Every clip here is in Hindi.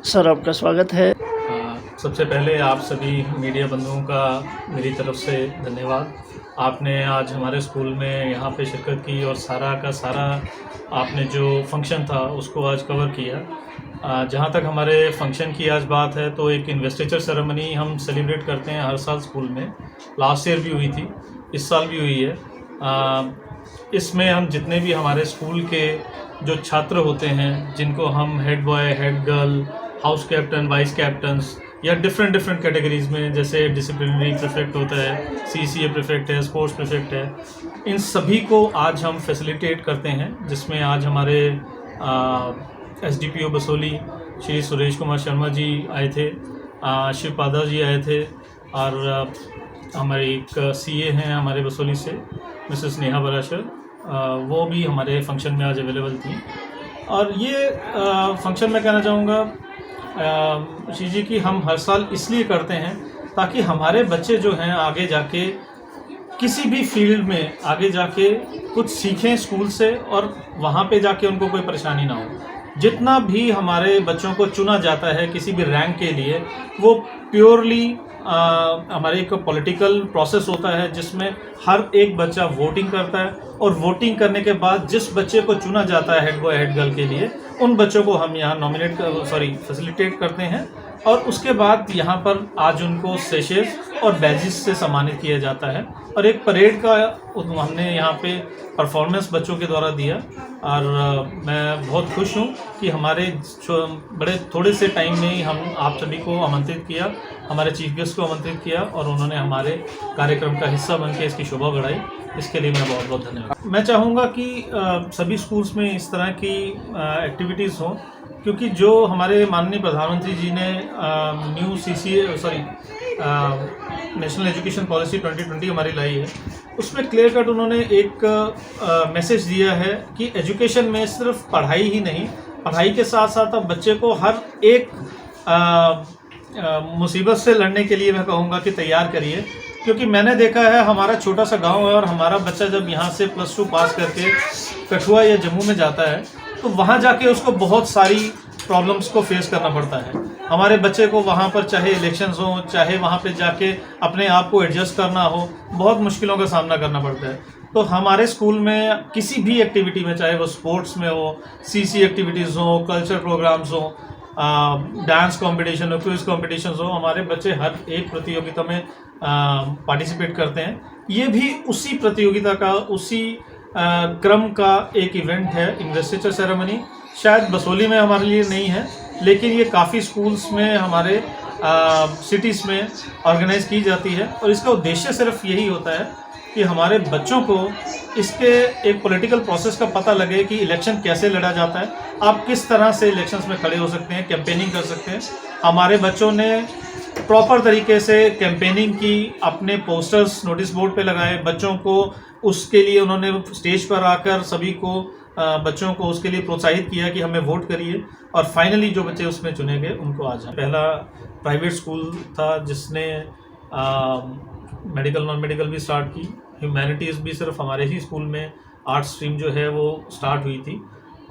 सर, आपका स्वागत है। सबसे पहले आप सभी मीडिया बंधुओं का मेरी तरफ से धन्यवाद। आपने आज हमारे स्कूल में यहाँ पे शिरकत की और सारा का सारा आपने जो फंक्शन था उसको आज कवर किया। जहाँ तक हमारे फंक्शन की आज बात है तो एक इन्वेस्टिचर सेरेमनी हम सेलिब्रेट करते हैं हर साल स्कूल में। लास्ट ईयर भी हुई थी, इस साल भी हुई है। इसमें हम जितने भी हमारे स्कूल के जो छात्र होते हैं, जिनको हम head boy, head girl, house captain, vice captains या डिफरेंट कैटेगरीज़ में, जैसे डिसिप्लिनरी प्रीफेक्ट होता है, सीसीए प्रीफेक्ट है, स्पोर्ट्स प्रीफेक्ट है, इन सभी को आज हम फैसिलिटेट करते हैं। जिसमें आज हमारे एसडीपीओ बसोली श्री सुरेश कुमार शर्मा जी आए थे, शिवपादा जी आए थे, और हमारे एक सीए हैं हमारे बसोली से मिसेस नेहा बराशर, वो भी हमारे फंक्शन में आज अवेलेबल थी। और ये फंक्शन में कहना चाहूँगा श्री जी कि हम हर साल इसलिए करते हैं ताकि हमारे बच्चे जो हैं आगे जाके किसी भी फील्ड में आगे जाके कुछ सीखें स्कूल से, और वहाँ पे जाके उनको कोई परेशानी ना हो। जितना भी हमारे बच्चों को चुना जाता है किसी भी रैंक के लिए, वो प्योरली हमारे एक पॉलिटिकल प्रोसेस होता है जिसमें हर एक बच्चा वोटिंग करता है, और वोटिंग करने के बाद जिस बच्चे को चुना जाता है हेड बॉय, हेड गर्ल के लिए, उन बच्चों को हम यहाँ फैसिलिटेट करते हैं। और उसके बाद यहाँ पर आज उनको सेशेस और बैजेस से सम्मानित किया जाता है, और एक परेड का हमने यहाँ पे परफॉर्मेंस बच्चों के द्वारा दिया। और मैं बहुत खुश हूँ कि हमारे बड़े थोड़े से टाइम में ही हम आप सभी को आमंत्रित किया, हमारे चीफ गेस्ट को आमंत्रित किया, और उन्होंने हमारे कार्यक्रम का हिस्सा बनकर इसकी शोभा बढ़ाई। इसके लिए मैं बहुत बहुत धन्यवाद। मैं चाहूँगा कि सभी स्कूल्स में इस तरह की एक्टिविटीज़ हों, क्योंकि जो हमारे माननीय प्रधानमंत्री जी ने नेशनल एजुकेशन पॉलिसी 2020 हमारी लाई है, उसमें क्लियर कट उन्होंने एक मैसेज दिया है कि एजुकेशन में सिर्फ पढ़ाई ही नहीं, पढ़ाई के साथ साथ अब बच्चे को हर एक मुसीबत से लड़ने के लिए मैं कहूँगा कि तैयार करिए। क्योंकि मैंने देखा है, हमारा छोटा सा गांव है, और हमारा बच्चा जब यहाँ से +2 पास करके कठुआ या जम्मू में जाता है तो वहाँ जाके उसको बहुत सारी प्रॉब्लम्स को फेस करना पड़ता है। हमारे बच्चे को वहाँ पर चाहे इलेक्शंस हो, चाहे वहाँ पे जाके अपने आप को एडजस्ट करना हो, बहुत मुश्किलों का सामना करना पड़ता है। तो हमारे स्कूल में किसी भी एक्टिविटी में, चाहे वो स्पोर्ट्स में हो, सीसी एक्टिविटीज़ हो, कल्चर प्रोग्राम्स हो, डांस कंपटीशन हो, क्विज कॉम्पिटिशन्स हो, हमारे बच्चे हर एक प्रतियोगिता में पार्टिसिपेट करते हैं। ये भी उसी प्रतियोगिता का, उसी क्रम का एक इवेंट है, इन्वेस्टिचर सेरेमनी। शायद बसोली में हमारे लिए नहीं है, लेकिन ये काफ़ी स्कूल्स में हमारे सिटीज़ में ऑर्गेनाइज की जाती है, और इसका उद्देश्य सिर्फ यही होता है कि हमारे बच्चों को इसके एक पॉलिटिकल प्रोसेस का पता लगे कि इलेक्शन कैसे लड़ा जाता है, आप किस तरह से इलेक्शंस में खड़े हो सकते हैं, कैंपेनिंग कर सकते हैं। हमारे बच्चों ने प्रॉपर तरीके से कैंपेनिंग की, अपने पोस्टर्स नोटिस बोर्ड पे लगाए, बच्चों को उसके लिए उन्होंने स्टेज पर आकर सभी को बच्चों को उसके लिए प्रोत्साहित किया कि हमें वोट करिए, और फाइनली जो बच्चे उसमें चुने गए उनको आज पहला प्राइवेट स्कूल था जिसने मेडिकल नॉन मेडिकल भी स्टार्ट की, ह्यूमैनिटीज़ भी सिर्फ हमारे ही स्कूल में, आर्ट्स स्ट्रीम जो है वो स्टार्ट हुई थी,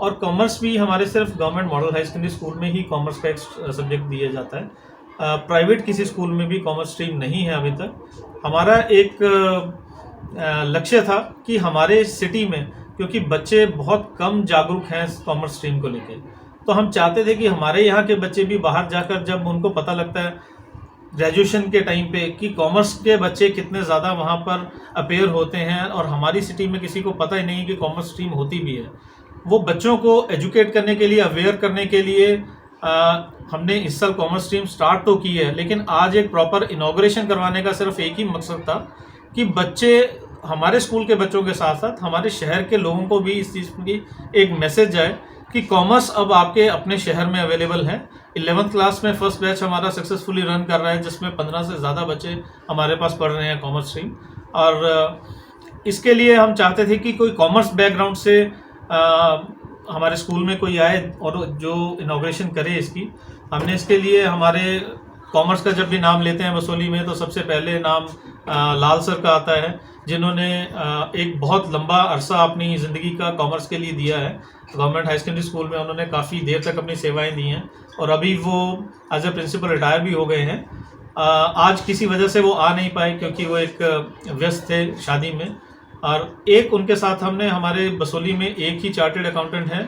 और कॉमर्स भी हमारे सिर्फ government model high secondary school में ही कॉमर्स का एक सब्जेक्ट दिया जाता है। प्राइवेट किसी स्कूल में भी कॉमर्स स्ट्रीम नहीं है अभी तक। हमारा एक लक्ष्य था कि हमारे सिटी में, क्योंकि बच्चे बहुत कम जागरूक हैं कॉमर्स स्ट्रीम को लेकर, तो हम चाहते थे कि हमारे यहाँ के बच्चे भी बाहर जाकर, जब उनको पता लगता है ग्रेजुएशन के टाइम पे कि कॉमर्स के बच्चे कितने ज़्यादा वहाँ पर अपेयर होते हैं, और हमारी सिटी में किसी को पता ही नहीं कि कॉमर्स स्ट्रीम होती भी है, वो बच्चों को एजुकेट करने के लिए, अवेयर करने के लिए हमने इस साल कॉमर्स स्ट्रीम स्टार्ट तो की है, लेकिन आज एक प्रॉपर इनॉग्रेशन करवाने का सिर्फ एक ही मकसद था कि बच्चे, हमारे स्कूल के बच्चों के साथ साथ हमारे शहर के लोगों को भी इस चीज़ की एक मैसेज जाए कि कॉमर्स अब आपके अपने शहर में अवेलेबल है। 11th क्लास में फर्स्ट बैच हमारा सक्सेसफुली रन कर रहा है, जिसमें 15 से ज़्यादा बच्चे हमारे पास पढ़ रहे हैं कॉमर्स स्ट्रीम। और इसके लिए हम चाहते थे कि कोई कॉमर्स बैकग्राउंड से हमारे स्कूल में कोई आए और जो इनॉग्रेशन करे इसकी। हमने इसके लिए हमारे कॉमर्स का जब भी नाम लेते हैं बसोली में, तो सबसे पहले नाम लाल सर का आता है, जिन्होंने एक बहुत लंबा अरसा अपनी ज़िंदगी का कॉमर्स के लिए दिया है। गवर्नमेंट हाई सेकेंडरी स्कूल में उन्होंने काफ़ी देर तक अपनी सेवाएं दी हैं, और अभी वो एज ए प्रिंसिपल रिटायर भी हो गए हैं। आज किसी वजह से वो आ नहीं पाए क्योंकि वो एक व्यस्त थे शादी में। और एक उनके साथ हमने हमारे बसोली में एक ही चार्टेड अकाउंटेंट हैं,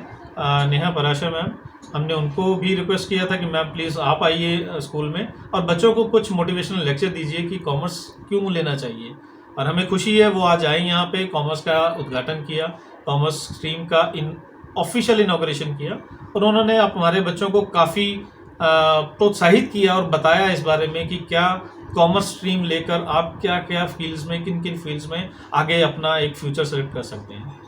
नेहा पराशर मैम, हमने उनको भी रिक्वेस्ट किया था कि मैम प्लीज़ आप आइए स्कूल में और बच्चों को कुछ मोटिवेशनल लेक्चर दीजिए कि कॉमर्स क्यों लेना चाहिए। और हमें खुशी है वो आज आए यहाँ पे, कॉमर्स का उद्घाटन किया, कॉमर्स स्ट्रीम का ऑफिशियल इनॉग्रेशन किया और उन्होंने हमारे बच्चों को काफ़ी प्रोत्साहित किया और बताया इस बारे में कि क्या कॉमर्स स्ट्रीम लेकर आप क्या क्या फील्ड्स में, किन किन फील्ड्स में आगे अपना एक फ्यूचर सेलेक्ट कर सकते हैं।